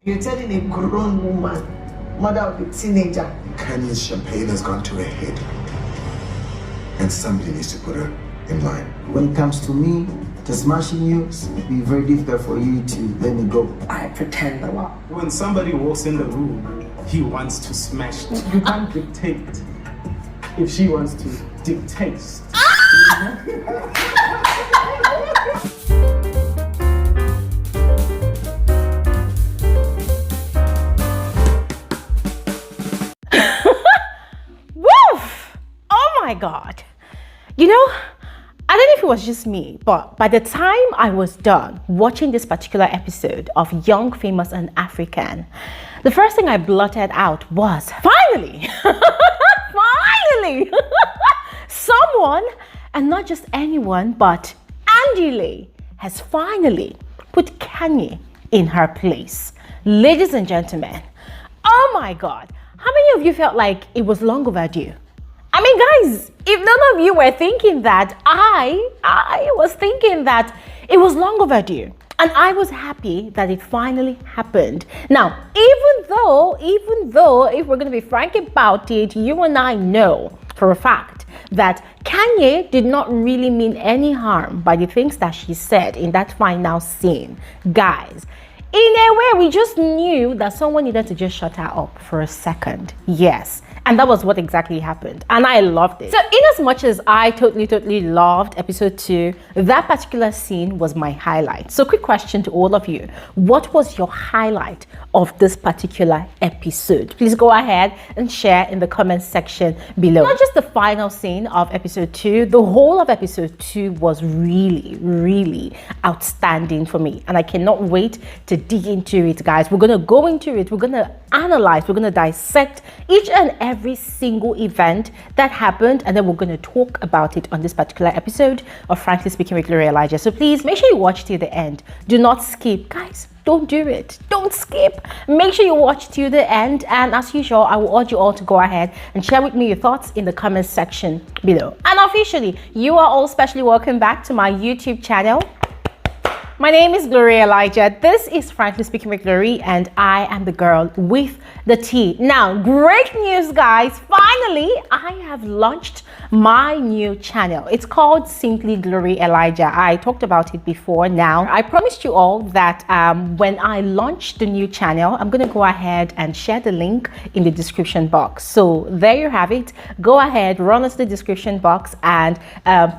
You're telling a grown woman, mother of a teenager. Kanye's champagne has gone to her head. And somebody needs to put her in line. When it comes to me, to smashing you, it'd be very difficult for you to let me go. I pretend a lot. When somebody walks in the room, he wants to smash them. You can't dictate if she wants to dictate. Woof! Oh my God. You know, I don't know if it was just me, but by the time I was done watching this particular episode of Young, Famous and African, the first thing I blurted out was, finally, finally, someone, and not just anyone, but Andile has finally put Kanye in her place. Ladies and gentlemen, oh my God, how many of you felt like it was long overdue? I mean, guys, if none of you were thinking that, I was thinking that it was long overdue. And I was happy that it finally happened. Now, even though, if we're going to be frank about it, you and I know for a fact that Kanye did not really mean any harm by the things that she said in that final scene. Guys, in a way, we just knew that someone needed to just shut her up for a second. Yes. And that was what exactly happened. And I loved it. So in as much as I totally loved episode 2, that particular scene was my highlight. So quick question to all of you. What was your highlight of this particular episode? Please go ahead and share in the comment section below. Not just the final scene of episode 2, the whole of episode 2 was really outstanding for me. And I cannot wait to dig into it, guys. We're going to go into it. We're going to analyze. We're going to dissect each and every single event that happened, and then we're going to talk about it on this particular episode of Frankly Speaking with Gloria Elijah. So please make sure you watch till the end. Do not skip, guys. Don't do it. Don't skip. Make sure you watch till the end, and as usual, I will urge you all to go ahead and share with me your thoughts in the comment section below. And officially, you are all specially welcome back to my YouTube channel. My name is Gloria Elijah. This is Frankly Speaking with Glory, and I am the girl with the tea. Now, great news, guys. Finally, I have launched my new channel. It's called Simply Glory Elijah. I talked about it before. Now, I promised you all that when I launch the new channel, I'm going to go ahead and share the link in the description box. So there you have it. Go ahead, run us the description box, and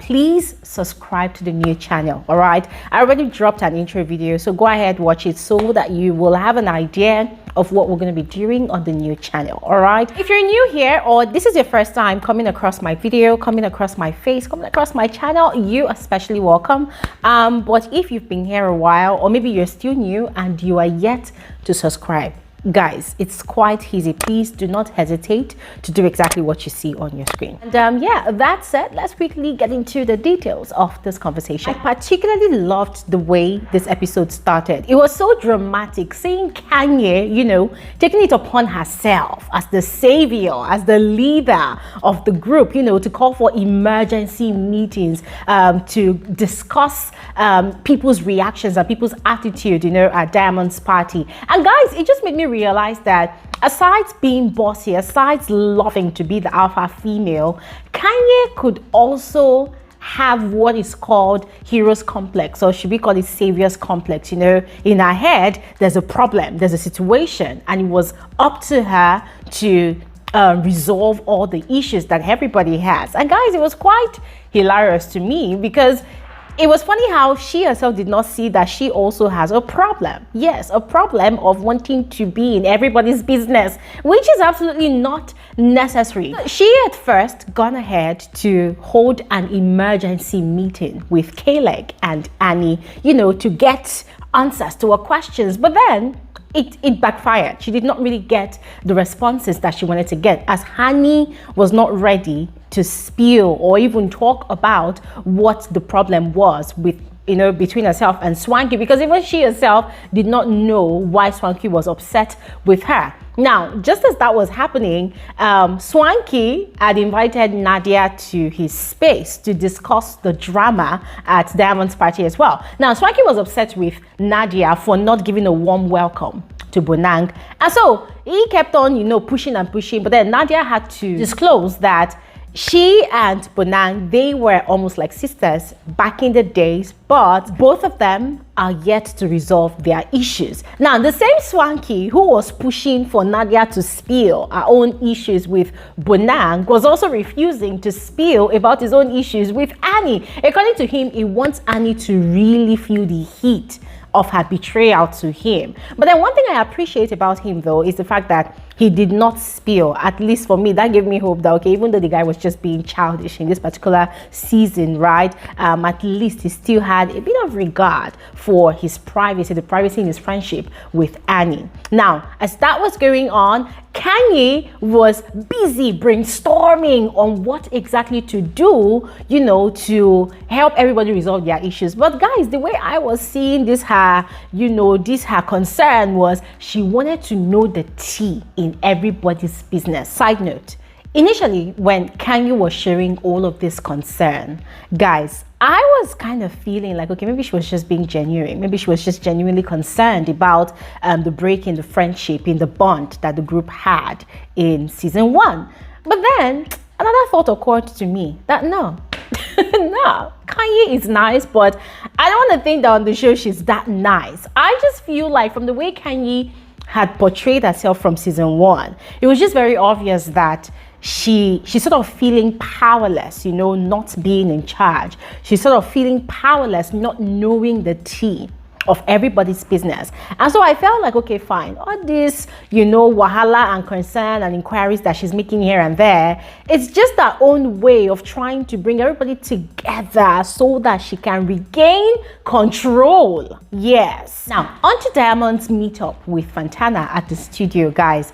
please subscribe to the new channel. All right. I already dropped an intro video, so go ahead, watch it so that you will have an idea of what we're going to be doing on the new channel. All right, if you're new here or this is your first time coming across my video, coming across my face, coming across my channel, you are especially welcome. But if you've been here a while, or maybe you're still new and you are yet to subscribe, guys, it's quite easy. Please do not hesitate to do exactly what you see on your screen. And yeah, that said, let's quickly get into the details of this conversation. I particularly loved the way this episode started. It was so dramatic, seeing Kanye, you know, taking it upon herself as the savior, as the leader of the group, you know, to call for emergency meetings, to discuss people's reactions and people's attitude, you know, at Diamond's party. And guys, it just made me realize that aside being bossy, aside loving to be the alpha female, Kanye could also have what is called hero's complex, or should we call it savior's complex. You know, in her head, there's a problem, there's a situation, and it was up to her to resolve all the issues that everybody has. And guys, it was quite hilarious to me because it was funny how she herself did not see that she also has a problem. Yes, a problem of wanting to be in everybody's business, which is absolutely not necessary. She at first gone ahead to hold an emergency meeting with K-Leg and Annie, you know, to get answers to her questions. But then it backfired. She did not really get the responses that she wanted to get, as Khanyi was not ready to spill or even talk about what the problem was with, you know, between herself and Swanky, because even she herself did not know why Swanky was upset with her. Now, just as that was happening, Swanky had invited Nadia to his space to discuss the drama at Diamond's party as well. Now, Swanky was upset with Nadia for not giving a warm welcome to Bonang. And so he kept on, pushing and pushing. But then Nadia had to disclose that she and Bonang, they were almost like sisters back in the days, but both of them are yet to resolve their issues. Now, the same Swanky who was pushing for Nadia to spill her own issues with Bonang was also refusing to spill about his own issues with Annie. According to him, he wants Annie to really feel the heat of her betrayal to him. But then one thing I appreciate about him though is the fact that he did not spill. At least for me, that gave me hope that, okay, even though the guy was just being childish in this particular season, right, at least he still had a bit of regard for his privacy, the privacy in his friendship with Annie. Now, as that was going on, Kanye was busy brainstorming on what exactly to do, to help everybody resolve their issues. But guys, the way I was seeing this her concern was she wanted to know the tea in everybody's business. Side note, initially when Kanye was sharing all of this concern, guys, I was kind of feeling like, okay, maybe she was just being genuine. Maybe she was just genuinely concerned about the break in the friendship, in the bond that the group had in season 1. But then another thought occurred to me that no, Kanye is nice, but I don't want to think that on the show she's that nice. I just feel like from the way Kanye had portrayed herself from season 1, it was just very obvious that she's sort of feeling powerless, not being in charge. She's sort of feeling powerless, not knowing the tea of everybody's business. And so I felt like, okay, fine, all this, wahala and concern and inquiries that she's making here and there, it's just her own way of trying to bring everybody together so that she can regain control. Yes. Now, on to Diamond's meetup with Fantana at the studio, guys.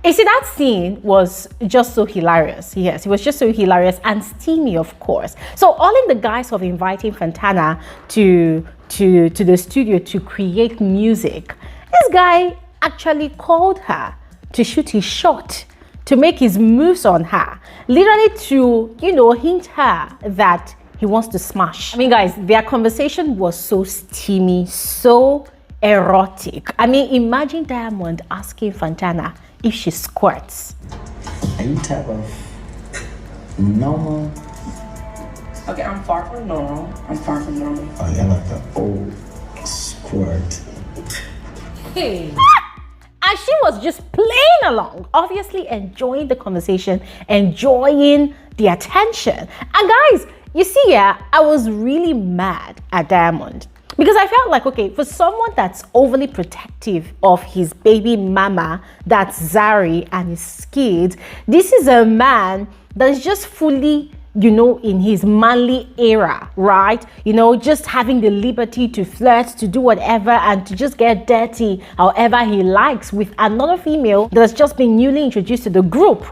You see, that scene was just so hilarious. Yes, it was just so hilarious and steamy, of course. So all in the guise of inviting Fantana to the studio to create music, this guy actually called her to shoot his shot, to make his moves on her, literally to, hint her that he wants to smash. I mean, guys, their conversation was so steamy, so erotic. I mean, imagine Diamond asking Fantana if she squirts. Are you type of normal? Okay, I'm far from normal. Oh, you're like an old squirt. Hey. And she was just playing along, obviously enjoying the conversation, enjoying the attention. And guys, you see, I was really mad at Diamond. Because I felt like, okay, for someone that's overly protective of his baby mama, that's Zari, and his kids, this is a man that is just fully, in his manly era, right? Just having the liberty to flirt, to do whatever, and to just get dirty however he likes with another female that's just been newly introduced to the group.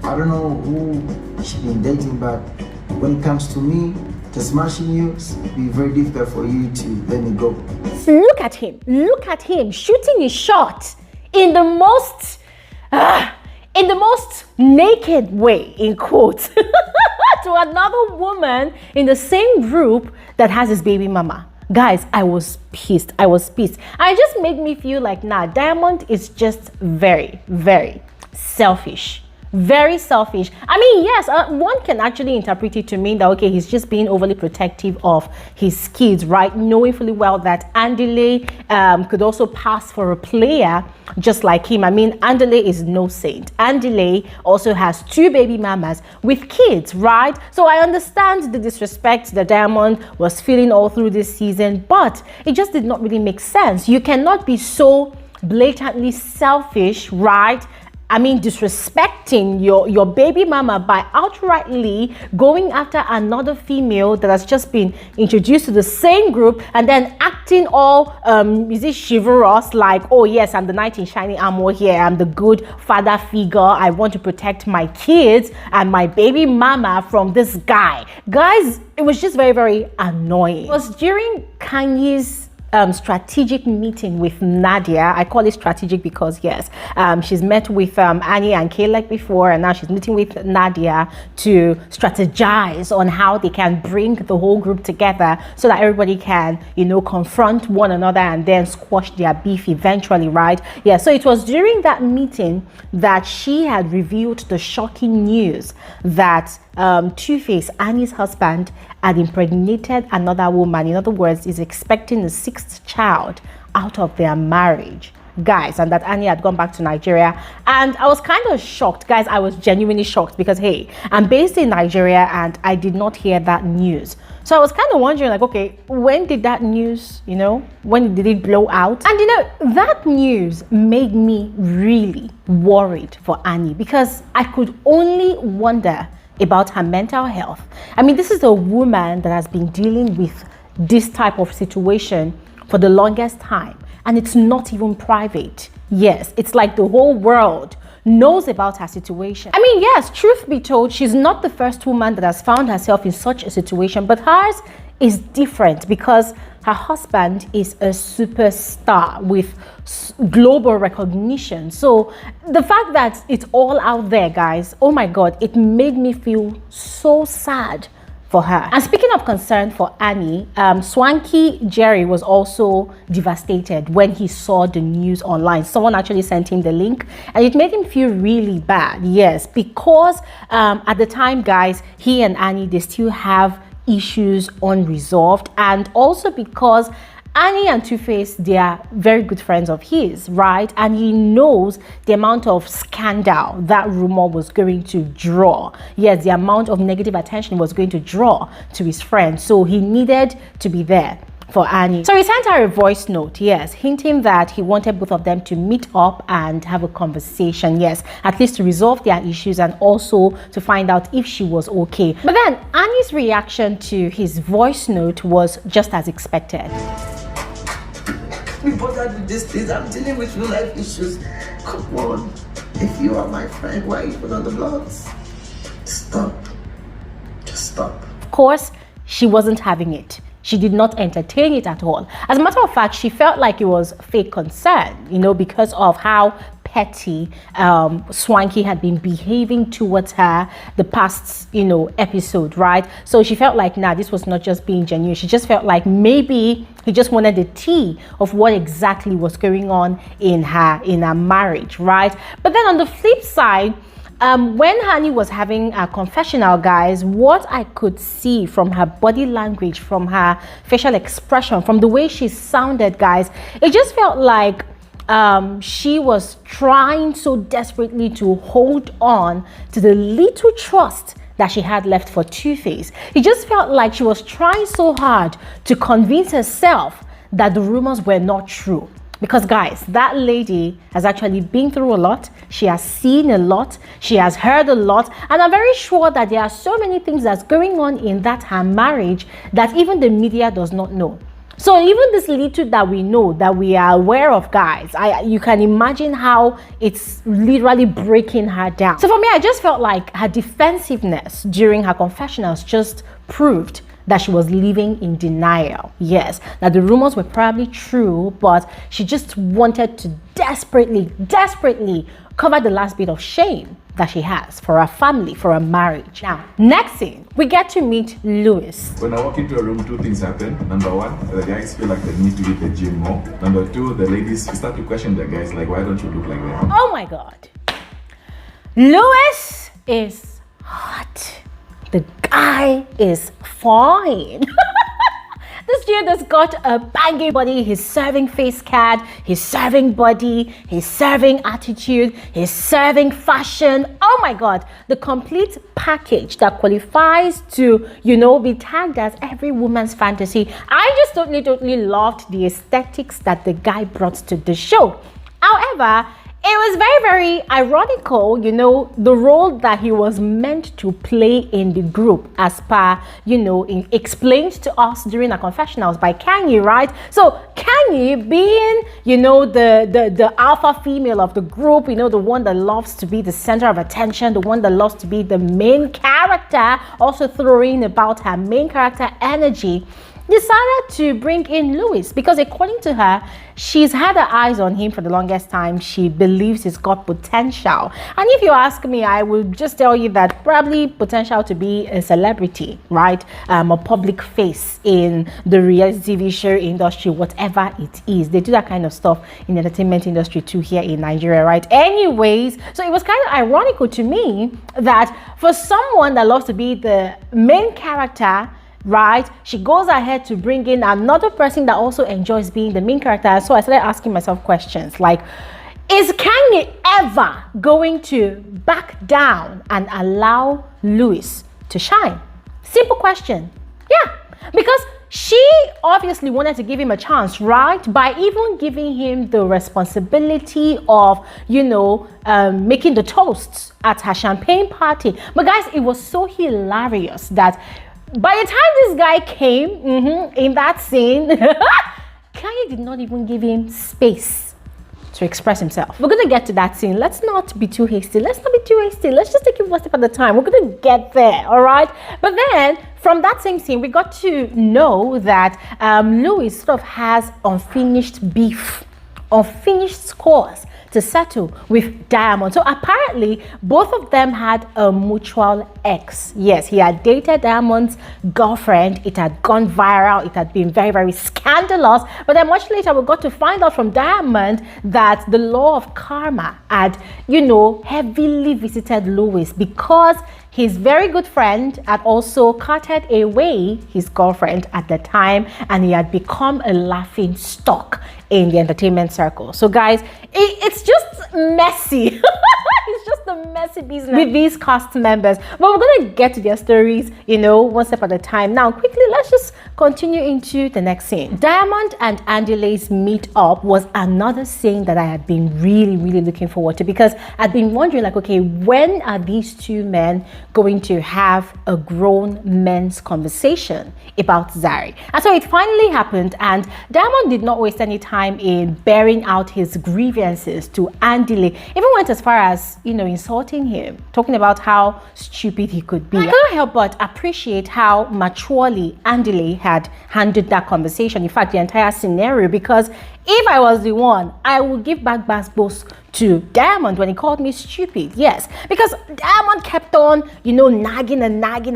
I don't know who she's been dating, but when it comes to me, the smashing you, it'll be very difficult for you to let me go. Look at him shooting his shot in the most naked way, in quotes, to another woman in the same group that has his baby mama. Guys, I was pissed. And it just made me feel like, Diamond is just very, very selfish. Very selfish. I mean, yes, one can actually interpret it to mean that, okay, he's just being overly protective of his kids, right? Knowing fully well that Andile could also pass for a player just like him. I mean, Andile is no saint. Andile also has 2 baby mamas with kids, right? So I understand the disrespect that Diamond was feeling all through this season, but it just did not really make sense. You cannot be so blatantly selfish, right? I mean, disrespecting your baby mama by outrightly going after another female that has just been introduced to the same group and then acting all, is it chivalrous, like, oh yes, I'm the knight in shining armor here, I'm the good father figure, I want to protect my kids and my baby mama from this guy. Guys, it was just very, very annoying. It was during Kanye's strategic meeting with Nadia. I call it strategic because yes, she's met with Annie and Caleb before, and now she's meeting with Nadia to strategize on how they can bring the whole group together so that everybody can, you know, confront one another and then squash their beef eventually, right? Yeah, so it was during that meeting that she had revealed the shocking news that Two-Face, Annie's husband, had impregnated another woman. In other words, is expecting a sixth child out of their marriage, guys, and that Annie had gone back to Nigeria. And I was kind of shocked, guys. I was genuinely shocked because hey, I'm based in Nigeria and I did not hear that news. So I was kind of wondering, like, okay, when did that news, you know, when did it blow out? And you know, that news made me really worried for Annie because I could only wonder about her mental health. I mean, this is a woman that has been dealing with this type of situation for the longest time, and it's not even private. Yes, it's like the whole world knows about her situation. I mean, yes, truth be told, she's not the first woman that has found herself in such a situation, but hers is different because her husband is a superstar with global recognition. So the fact that it's all out there, guys, oh my God, it made me feel so sad for her. And speaking of concern for Annie, Swanky Jerry was also devastated when he saw the news online. Someone actually sent him the link and it made him feel really bad. Yes, because at the time, guys, he and Annie, they still have issues unresolved, and also because Annie and Two-Face, they are very good friends of his, right? And he knows the amount of scandal that rumor was going to draw. Yes, the amount of negative attention was going to draw to his friend. So he needed to be there for Annie. So he sent her a voice note, yes, hinting that he wanted both of them to meet up and have a conversation, yes, at least to resolve their issues and also to find out if she was okay. But then Annie's reaction to his voice note was just as expected. Be bothered with these things. I'm dealing with real life issues. Come on. If you are my friend, why are you put on the blocks? Stop. Just stop. Of course, she wasn't having it. She did not entertain it at all. As a matter of fact, she felt like it was fake concern, you know, because of how petty Swanky had been behaving towards her the past, you know, episode, right? So she felt like, nah, this was not just being genuine. She just felt like maybe he just wanted the tea of what exactly was going on in her marriage, right? But then on the flip side, when Khanyi was having a confessional, guys, what I could see from her body language, from her facial expression, from the way she sounded, guys, it just felt like she was trying so desperately to hold on to the little trust that she had left for Two-Face. It just felt like she was trying so hard to convince herself that the rumors were not true. Because guys, that lady has actually been through a lot. She has seen a lot. She has heard a lot. And I'm very sure that there are so many things that's going on in that her marriage that even the media does not know. So even this little that we know, that we are aware of, guys, you can imagine how it's literally breaking her down. So for me, I just felt like her defensiveness during her confessionals just proved that she was living in denial. Yes, that the rumors were probably true, but she just wanted to desperately cover the last bit of shame that she has for her family, for her marriage. Now, next thing, we get to meet Louis. When I walk into a room, two things happen. Number one, the guys feel like they need to hit the gym more. Number two, the ladies start to question the guys, like, why don't you look like that? Oh my God. Louis is hot. The guy is fine. This dude has got a banging body, he's serving face card, he's serving body, he's serving attitude, he's serving fashion. Oh my God, the complete package that qualifies to, you know, be tagged as every woman's fantasy. I just totally loved the aesthetics that the guy brought to the show. However, it was very ironical, you know, the role that he was meant to play in the group, as per, you know, explained to us during our confessionals by Kanye, right? So Kanye being, you know, the alpha female of the group, you know, the one that loves to be the center of attention, the one that loves to be the main character, also throwing about her main character energy. decided to bring in Louis because according to her, she's had her eyes on him for the longest time. She believes he's got potential. And if you ask me, I will just tell you that probably potential to be a celebrity, right? A public face in the reality TV show industry, whatever it is. They do that kind of stuff in the entertainment industry too here in Nigeria, right? Anyways, so it was kind of ironical to me that for someone that loves to be the main character, right, she goes ahead to bring in another person that also enjoys being the main character. So I started asking myself questions like, is Kanye ever going to back down and allow Louis to shine? Simple question. Yeah, because she obviously wanted to give him a chance, right? By even giving him the responsibility of, making the toasts at her champagne party. But guys, it was so hilarious that by the time this guy came in that scene, Kanye did not even give him space to express himself. We're gonna get to that scene. Let's not be too hasty. Let's just take it one step at a time. We're gonna get there, all right? But then from that same scene, we got to know that Louis sort of has unfinished beef, unfinished scores to settle with Diamond. So apparently both of them had a mutual ex. Yes, he had dated Diamond's girlfriend. It had gone viral. It had been very, very scandalous. But then much later we got to find out from Diamond that the law of karma had, heavily visited Louis because his very good friend had also carted away his girlfriend at the time, and he had become a laughing stock in the entertainment circle. So guys, it's just messy. It's just a messy business with these cast members. But we're gonna get to their stories, one step at a time. Now, quickly, let's just continue into the next scene. Diamond and Andile's meet up was another scene that I had been really, really looking forward to, because I'd been wondering, like, okay, when are these two men going to have a grown men's conversation about Zari? And so it finally happened, and Diamond did not waste any time in bearing out his grievances to Andile. Even went as far as, insulting him, talking about how stupid he could be. I couldn't help but appreciate how maturely Andile had handled that conversation. In fact, the entire scenario, because if I was the one, I would give back bass to Diamond when he called me stupid. Yes, because Diamond kept on, nagging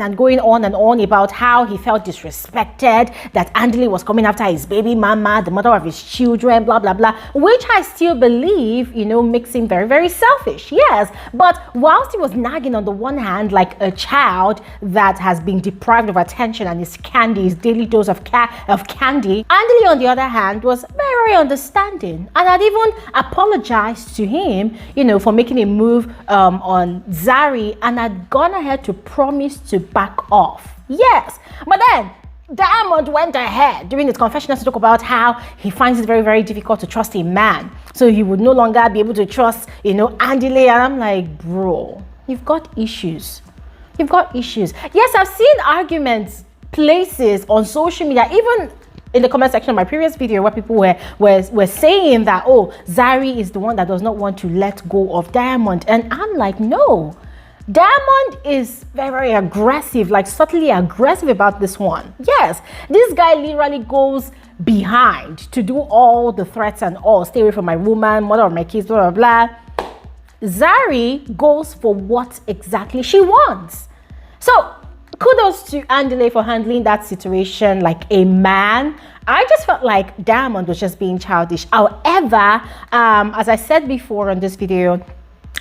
and going on and on about how he felt disrespected, that Andile was coming after his baby mama, the mother of his children, blah, blah, blah, which I still believe, makes him very, very selfish. Yes, but whilst he was nagging on the one hand like a child that has been deprived of attention and his daily dose of candy, Andile on the other hand was very, very understanding and had even apologized to him, for making a move on Zari, and had gone ahead to promise to back off. Yes, but then Diamond went ahead during his confessional to talk about how he finds it very, very difficult to trust a man. So he would no longer be able to trust, Andile. And I'm like, bro, you've got issues. You've got issues. Yes, I've seen arguments places on social media, even in the comment section of my previous video, where people were saying that, oh, Zari is the one that does not want to let go of Diamond. And I'm like, no. Diamond is very, very aggressive, like subtly aggressive about this one. Yes, this guy literally goes behind to do all the threats and all. Stay away from my woman, mother of my kids, blah, blah, blah. Zari goes for what exactly she wants. So kudos to Andile for handling that situation like a man. I just felt like Diamond was just being childish. However, as I said before on this video,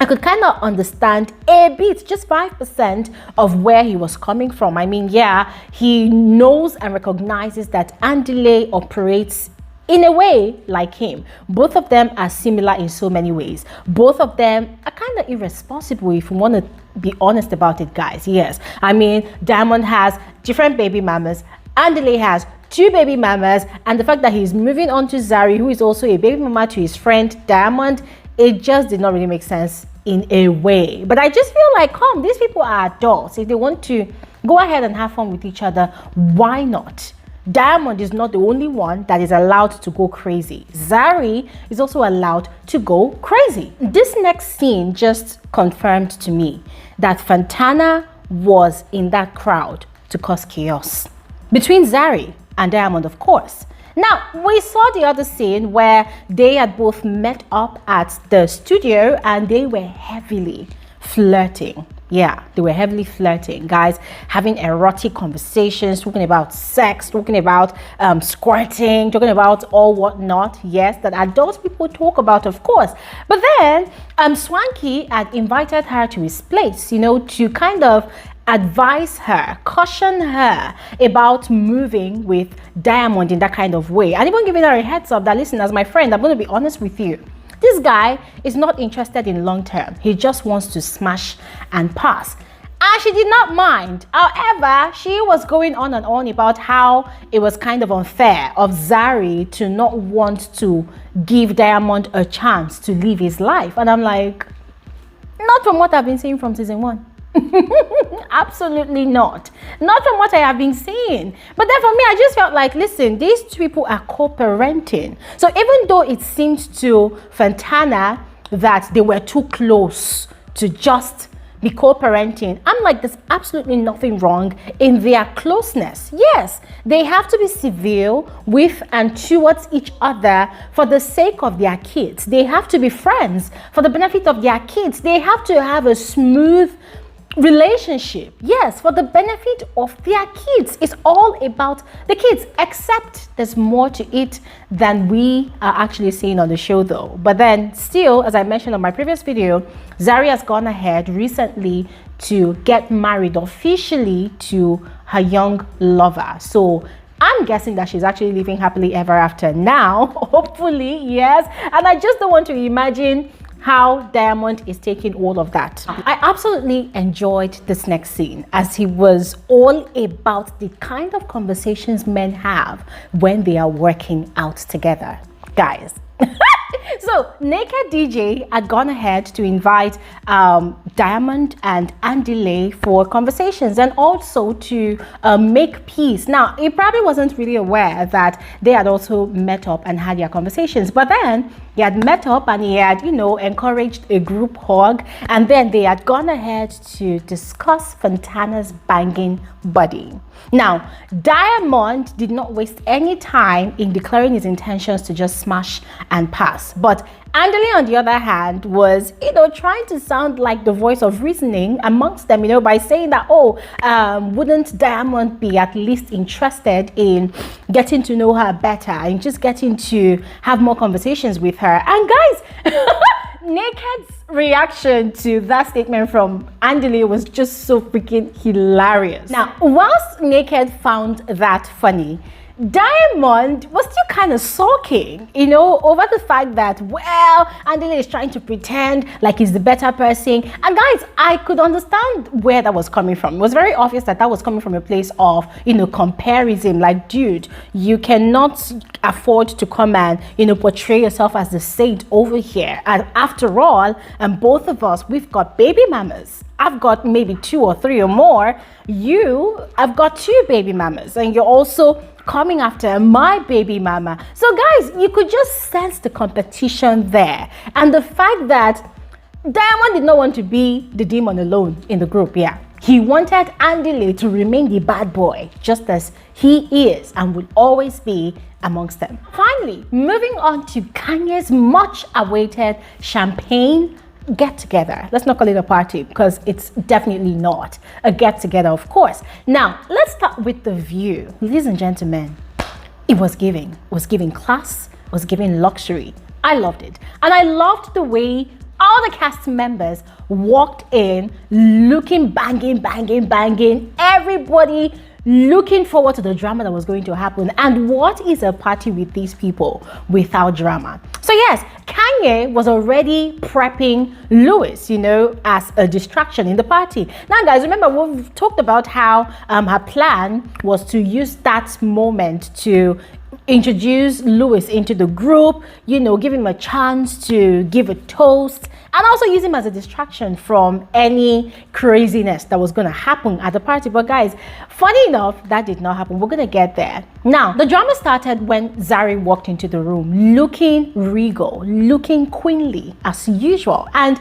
I could kind of understand a bit, just 5% of where he was coming from. I mean, yeah, he knows and recognizes that Andile operates in a way like him. Both of them are similar in so many ways. Both of them are kind of irresponsible, if you want to be honest about it, guys. Yes, I mean, Diamond has different baby mamas. Andile has 2 baby mamas, and the fact that he's moving on to Zari, who is also a baby mama to his friend Diamond, it just did not really make sense in a way. But I just feel like, these people are adults. If they want to go ahead and have fun with each other, why not? Diamond is not the only one that is allowed to go crazy. Zari is also allowed to go crazy. This next scene just confirmed to me that Fantana was in that crowd to cause chaos. Between Zari and Diamond, of course. Now, we saw the other scene where they had both met up at the studio and they were heavily flirting. Yeah, they were heavily flirting, guys, having erotic conversations, talking about sex, talking about squirting, talking about all whatnot. Yes, that adult people talk about, of course. But then Swanky had invited her to his place, to kind of advise her, caution her about moving with Diamond in that kind of way, and even giving her a heads up that, listen, as my friend, I'm going to be honest with you. This guy is not interested in long term. He just wants to smash and pass. And she did not mind. However, she was going on and on about how it was kind of unfair of Zari to not want to give Diamond a chance to live his life. And I'm like, not from what I've been seeing from season 1. Absolutely not from what I have been seeing. But then for me, I just felt like, listen, these two people are co-parenting. So even though it seems to Fantana that they were too close to just be co-parenting, I'm like, there's absolutely nothing wrong in their closeness. Yes, they have to be civil with and towards each other for the sake of their kids. They have to be friends for the benefit of their kids. They have to have a smooth relationship, yes, for the benefit of their kids. It's all about the kids, except there's more to it than we are actually seeing on the show though. But then still, as I mentioned on my previous video, Zari has gone ahead recently to get married officially to her young lover. So I'm guessing that she's actually living happily ever after now, hopefully, yes. And I just don't want to imagine how Diamond is taking all of that. I absolutely enjoyed this next scene, as he was all about the kind of conversations men have when they are working out together. Guys, so Naked DJ had gone ahead to invite Diamond and Andile for conversations and also to make peace. Now, he probably wasn't really aware that they had also met up and had their conversations, but then he had met up and he had, encouraged a group hug, and then they had gone ahead to discuss Fantana's banging body. Now, Diamond did not waste any time in declaring his intentions to just smash and pass, but Andile, on the other hand, was, trying to sound like the voice of reasoning amongst them, by saying that, wouldn't Diamond be at least interested in getting to know her better and just getting to have more conversations with her? And guys, Naked's reaction to that statement from Andile was just so freaking hilarious. Now, whilst Naked found that funny, Diamond was still kind of sulking, over the fact that, well, Andile is trying to pretend like he's the better person. And guys, I could understand where that was coming from. It was very obvious that was coming from a place of, comparison. Like, dude, you cannot afford to come and, portray yourself as the saint over here. And after all, and both of us, we've got baby mamas. I've got maybe 2 or 3 or more. I've got 2 baby mamas, and you're also coming after my baby mama. So guys, you could just sense the competition there, and the fact that Diamond did not want to be the demon alone in the group. Yeah, he wanted Andile to remain the bad boy, just as he is and will always be amongst them. Finally, moving on to Kanye's much awaited champagne get together. Let's not call it a party, because it's definitely not a get together, of course. Now, let's start with the view. Ladies and gentlemen, it was giving class, it was giving luxury. I loved it. And I loved the way all the cast members walked in looking banging, everybody looking forward to the drama that was going to happen. And what is a party with these people without drama? So yes, Kanye was already prepping Louis, as a distraction in the party. Now guys, remember, we've talked about how her plan was to use that moment to introduce Louis into the group, give him a chance to give a toast, and also use him as a distraction from any craziness that was going to happen at the party. But guys, funny enough, that did not happen. We're going to get there. Now, the drama started when Zari walked into the room looking regal, looking queenly as usual, and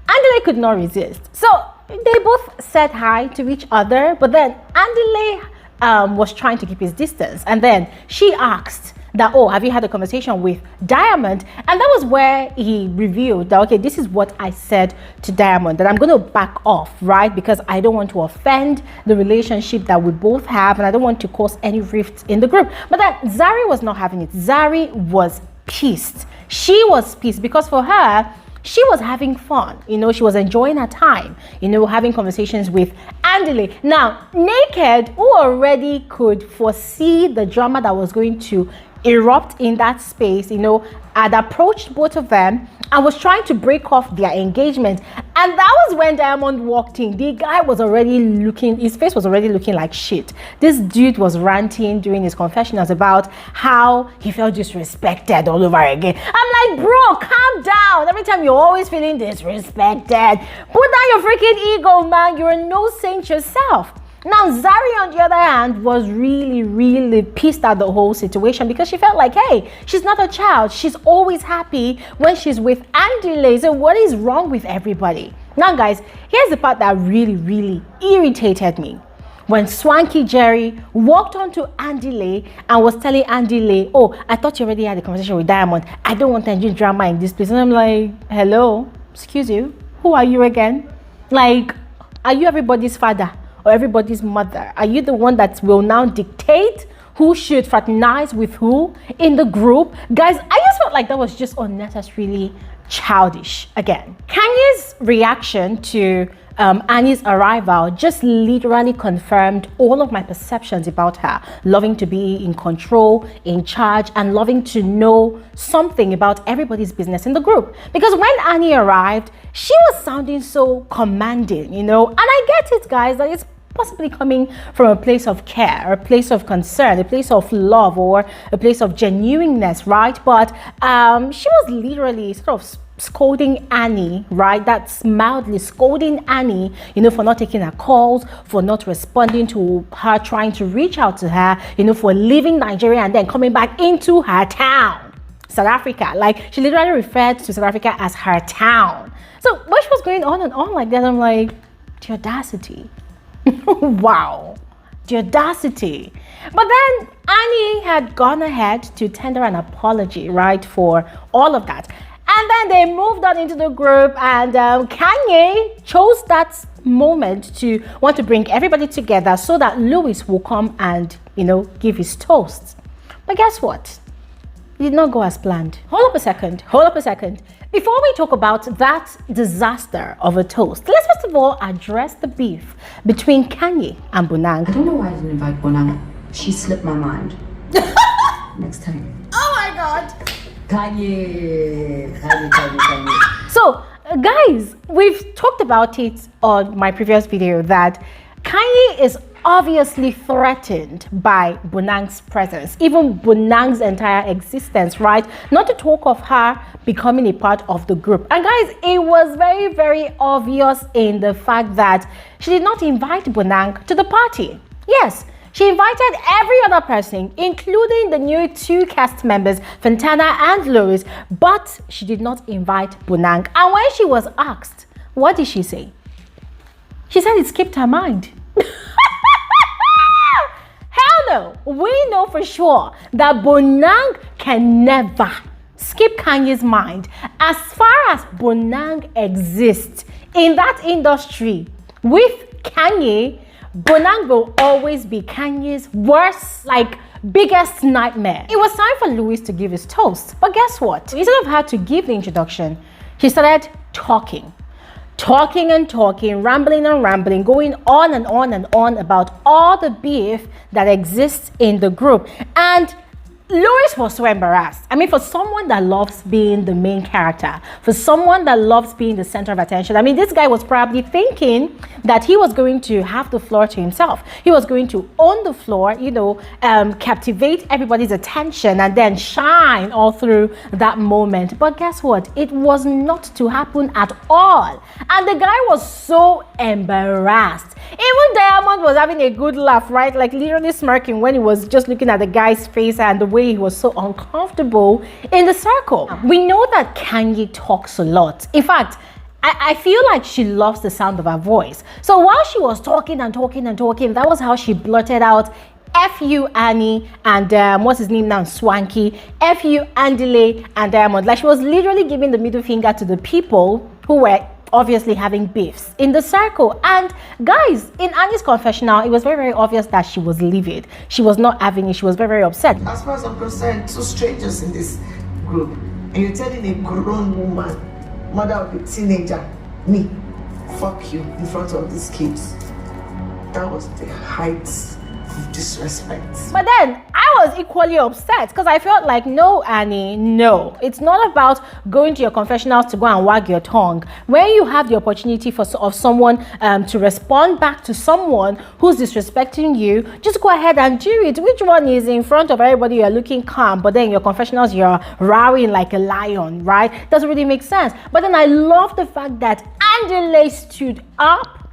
Andile could not resist. So they both said hi to each other, but then Andile was trying to keep his distance. And then she asked that, oh, have you had a conversation with Diamond? And that was where he revealed that, okay, this is what I said to Diamond, that I'm going to back off, right? Because I don't want to offend the relationship that we both have, and I don't want to cause any rifts in the group. But then Zari was not having it. Zari was pissed. She was pissed because for her, she was having fun, you know, she was enjoying her time, you know, having conversations with Andile. Now, Naked, who already could foresee the drama that was going to erupt in that space, you know, had approached both of them and was trying to break off their engagement. And that was when Diamond walked in. The guy was already looking, his face was already looking like shit. This dude was ranting during his confessionals about how he felt disrespected all over again. I'm like, bro, calm down. Every time you're always feeling disrespected. Put down your freaking ego, man. You're no saint yourself. Now, Zari, on the other hand, was really pissed at the whole situation because she felt like, hey, she's not a child. She's always happy when she's with Andile. So what is wrong with everybody? Now, guys, here's the part that really irritated me. When Swanky Jerry walked onto Andile and was telling Andile, oh, I thought you already had a conversation with Diamond. I don't want any drama in this place. And I'm like, hello, excuse you, who are you again? Like, are you everybody's father or everybody's mother? Are you the one that will now dictate who should fraternize with who in the group? Guys, I just felt like that was just unnecessarily childish again. Kanye's reaction to Annie's arrival just literally confirmed all of my perceptions about her, loving to be in control, in charge, and loving to know something about everybody's business in the group. Because when Annie arrived, she was sounding so commanding, you know, and I get it, guys, that it's possibly coming from a place of care, a place of concern, a place of love, or a place of genuineness, right? But she was literally sort of scolding Annie, right? That's mildly scolding Annie, you know, for not taking her calls, for not responding to her, trying to reach out to her, you know, for leaving Nigeria and then coming back into her town, South Africa. Like, she literally referred to South Africa as her town. So when she was going on and on like that, I'm like, the audacity. Wow, the audacity. But then Annie had gone ahead to tender an apology, right, for all of that. And then they moved on into the group, and Kanye chose that moment to want to bring everybody together so that Louis will come and, you know, give his toast. But guess what? It did not go as planned. Hold up a second. Before we talk about that disaster of a toast, let's first of all address the beef between Kanye and Bonang. I don't know why I didn't invite Bonang. She slipped my mind. Next time. Oh my God. Kanye. So, guys, we've talked about it on my previous video that Kanye is obviously threatened by Bonang's presence, even Bonang's entire existence, right? Not to talk of her becoming a part of the group. And guys, it was very obvious in the fact that she did not invite Bonang to the party. Yes, she invited every other person, including the new 2 cast members, Fantana and Louis, but she did not invite Bonang. And when she was asked, what did she say? She said it skipped her mind. Hell no, we know for sure that Bonang can never skip Kanye's mind. As far as Bonang exists in that industry with Kanye, Bonang will always be Kanye's worst, like, biggest nightmare. It was time for Louis to give his toast, but guess what? Instead of her to give the introduction, she started talking, rambling and rambling, going on and on about all the beef that exists in the group. And Louis was so embarrassed. I mean, for someone that loves being the main character, for someone that loves being the center of attention, I mean, this guy was probably thinking that he was going to have the floor to himself. He was going to own the floor, you know, captivate everybody's attention and then shine all through that moment. But guess what? It was not to happen at all. And the guy was so embarrassed. Even Diamond was having a good laugh, right? Like literally smirking when he was just looking at the guy's face and the way he was so uncomfortable in the circle. We know that Kanye talks a lot. In fact, I feel like she lost the sound of her voice. So while she was talking and talking and talking, that was how she blurted out, F you, Annie, and what's his name now, Swanky, F you, Andile, and Diamond. Like, she was literally giving the middle finger to the people who were obviously having beefs in the circle. And guys, in Annie's confessional, it was very, very obvious that she was livid. She was not having it. She was very, very upset. As far as I'm concerned, two strangers in this group, and you're telling a grown woman, mother of a teenager, me, fuck you in front of these kids. That was the height of disrespect. But then I was equally upset because I felt like, no, Annie, no. It's not about going to your confessionals to go and wag your tongue. When you have the opportunity of someone to respond back to someone who's disrespecting you, just go ahead and do it. Which one is in front of everybody, you're looking calm, but then in your confessionals, you're roaring like a lion, right? Doesn't really make sense. But then I love the fact that Andile stood up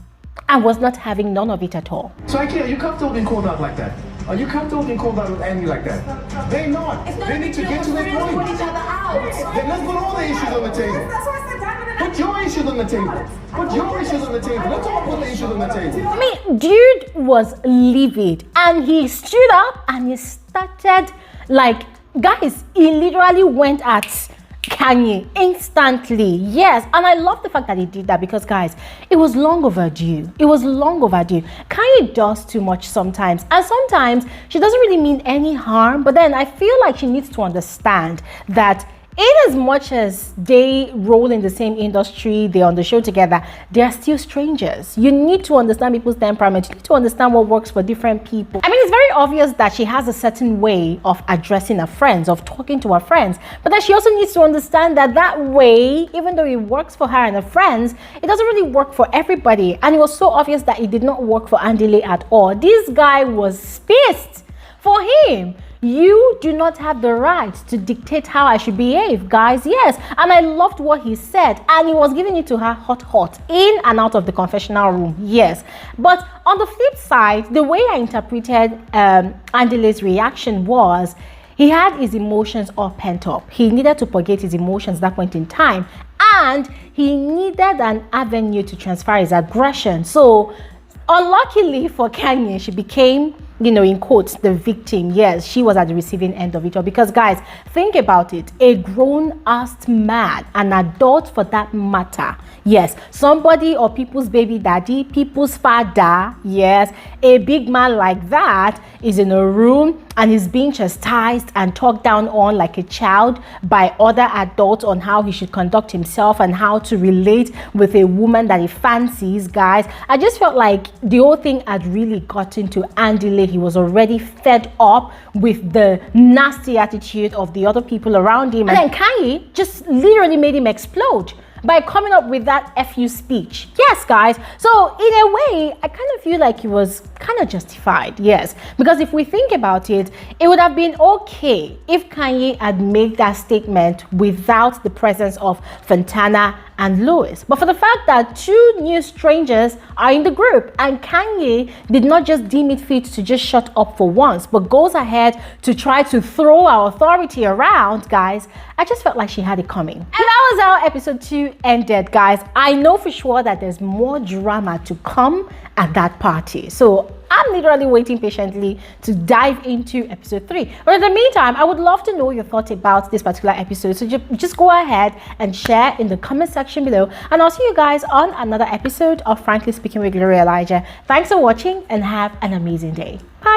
and was not having none of it at all. So are you comfortable being called out like that? Are you comfortable being called out with Annie like that? They're not. They need to get to their point. Then let's put all the issues on the table. Put your issues on the table. Put your issues on the table. Let's all put the issues on the table. I mean, dude was livid and he stood up and he started, like, guys, he literally went at Kanye instantly. Yes, and I love the fact that he did that because, guys, it was long overdue. It was long overdue. Kanye does too much sometimes, and sometimes she doesn't really mean any harm, but then I feel like she needs to understand that in as much as they roll in the same industry, they're on the show together, they're still strangers. You need to understand people's temperament. You need to understand what works for different people. I mean, it's very obvious that she has a certain way of addressing her friends, of talking to her friends, but then she also needs to understand that that way, even though it works for her and her friends, it doesn't really work for everybody. And it was so obvious that it did not work for Andile at all. This guy was pissed for him. You do not have the right to dictate how I should behave, guys. Yes, and I loved what he said, and he was giving it to her hot, in and out of the confessional room. Yes, but on the flip side, the way I interpreted Andile's reaction was he had his emotions all pent up. He needed to forget his emotions at that point in time, and he needed an avenue to transfer his aggression. So unluckily for Kanye, she became, you know, in quotes, the victim. Yes, she was at the receiving end of it all. Because, guys, think about it. A grown-ass man, an adult for that matter, yes, somebody or people's baby daddy, people's father, yes, a big man like that is in a room and is being chastised and talked down on like a child by other adults on how he should conduct himself and how to relate with a woman that he fancies. Guys, I just felt like the whole thing had really gotten to Andile. He was already fed up with the nasty attitude of the other people around him, and then Kanye just literally made him explode by coming up with that FU speech. Yes, guys. So in a way, I kind of feel like it was kind of justified. Yes, because if we think about it, it would have been okay if Kanye had made that statement without the presence of Fantana and Louis. But for the fact that two new strangers are in the group and Kanye did not just deem it fit to just shut up for once, but goes ahead to try to throw our authority around, guys, I just felt like she had it coming. And that was how episode 2 ended, guys. I know for sure that there's more drama to come at that party. So I'm literally waiting patiently to dive into episode 3. But in the meantime, I would love to know your thoughts about this particular episode. So just go ahead and share in the comment section below. And I'll see you guys on another episode of Frankly Speaking with Gloria Elijah. Thanks for watching and have an amazing day. Bye.